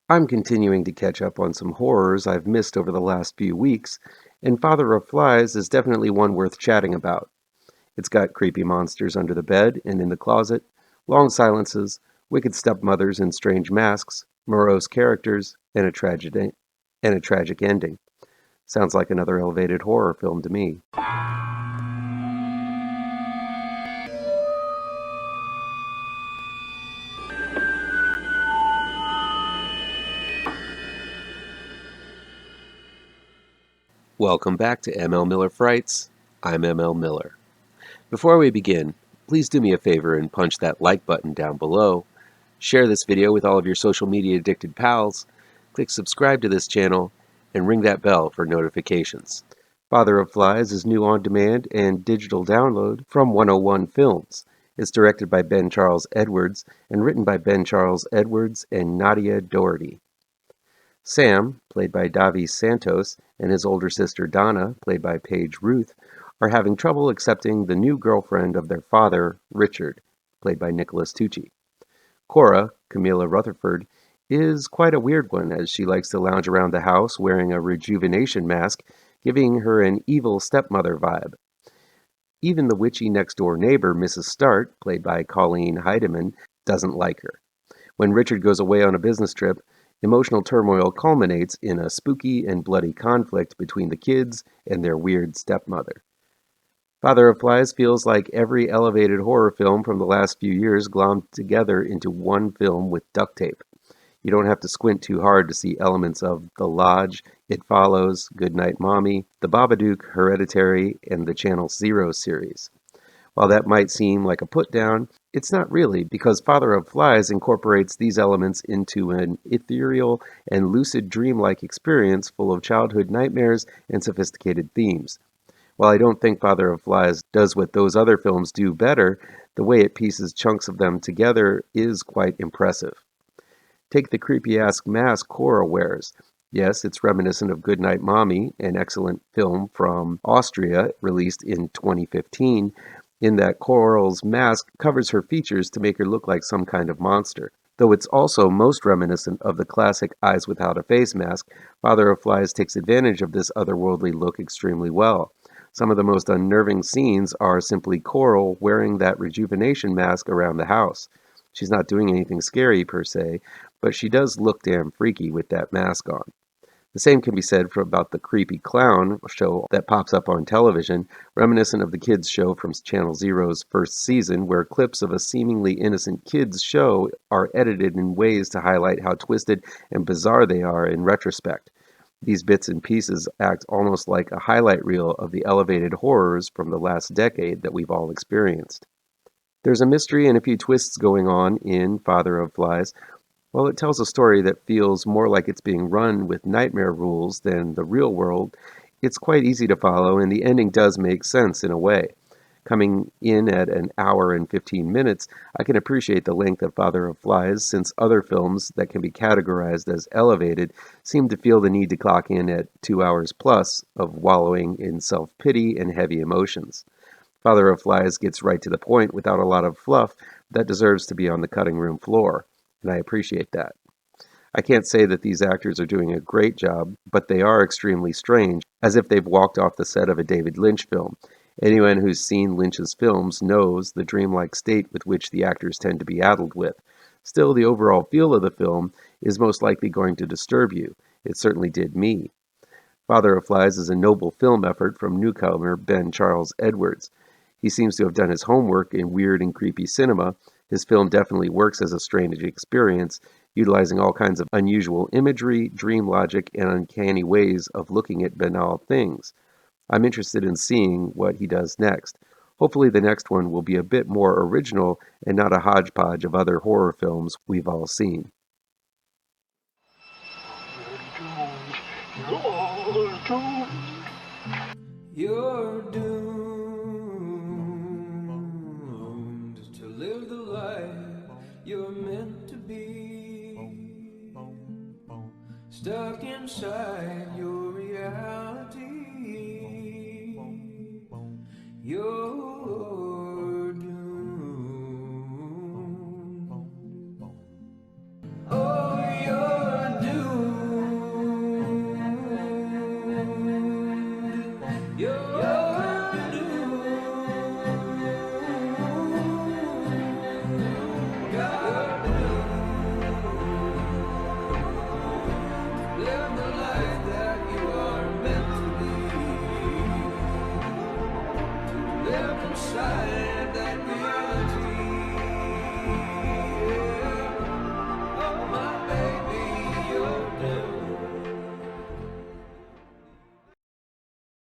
I'm continuing to catch up on some horrors I've missed over the last few weeks, and Father of Flies is definitely one worth chatting about. It's got creepy monsters under the bed and in the closet, long silences, wicked stepmothers in strange masks, morose characters, and a tragic ending. Sounds like another elevated horror film to me. Welcome back to ML Miller Frights. I'm ML Miller. Before we begin, please do me a favor and punch that like button down below. Share this video with all of your social media addicted pals. Click subscribe to this channel and ring that bell for notifications. Father of Flies is new on demand and digital download from 101 Films. It's directed by Ben Charles Edwards and written by Ben Charles Edwards and Nadia Doherty. Sam, played by Davi Santos, and his older sister Donna, played by Paige Ruth, are having trouble accepting the new girlfriend of their father, Richard, played by Nicholas Tucci. Cora, Camilla Rutherford, is quite a weird one as she likes to lounge around the house wearing a rejuvenation mask, giving her an evil stepmother vibe. Even the witchy next-door neighbor, Mrs. Start, played by Colleen Heideman, doesn't like her. When Richard goes away on a business trip, emotional turmoil culminates in a spooky and bloody conflict between the kids and their weird stepmother. Father of Flies feels like every elevated horror film from the last few years glommed together into one film with duct tape. You don't have to squint too hard to see elements of The Lodge, It Follows, Goodnight Mommy, The Babadook, Hereditary, and the Channel Zero series. While that might seem like a put-down, it's not really, because Father of Flies incorporates these elements into an ethereal and lucid dreamlike experience full of childhood nightmares and sophisticated themes. While I don't think Father of Flies does what those other films do better, the way it pieces chunks of them together is quite impressive. Take the creepy-ass mask Cora wears. Yes, it's reminiscent of Goodnight Mommy, an excellent film from Austria released in 2015, in that Coral's mask covers her features to make her look like some kind of monster. Though it's also most reminiscent of the classic Eyes Without a Face mask, Father of Flies takes advantage of this otherworldly look extremely well. Some of the most unnerving scenes are simply Coral wearing that rejuvenation mask around the house. She's not doing anything scary per se, but she does look damn freaky with that mask on. The same can be said about the creepy clown show that pops up on television, reminiscent of the kids show from Channel Zero's first season, where clips of a seemingly innocent kids show are edited in ways to highlight how twisted and bizarre they are in retrospect. These bits and pieces act almost like a highlight reel of the elevated horrors from the last decade that we've all experienced. There's a mystery and a few twists going on in Father of Flies. While it tells a story that feels more like it's being run with nightmare rules than the real world, it's quite easy to follow, and the ending does make sense in a way. Coming in at an hour and 15 minutes, I can appreciate the length of Father of Flies, since other films that can be categorized as elevated seem to feel the need to clock in at 2 hours plus of wallowing in self-pity and heavy emotions. Father of Flies gets right to the point without a lot of fluff that deserves to be on the cutting room floor, and I appreciate that. I can't say that these actors are doing a great job, but they are extremely strange, as if they've walked off the set of a David Lynch film. Anyone who's seen Lynch's films knows the dreamlike state with which the actors tend to be addled with. Still, the overall feel of the film is most likely going to disturb you. It certainly did me. Father of Flies is a noble film effort from newcomer Ben Charles Edwards. He seems to have done his homework in weird and creepy cinema. His film definitely works as a strange experience, utilizing all kinds of unusual imagery, dream logic, and uncanny ways of looking at banal things. I'm interested in seeing what he does next. Hopefully the next one will be a bit more original and not a hodgepodge of other horror films we've all seen. You're doomed to live the life you're meant to be, stuck inside your reality.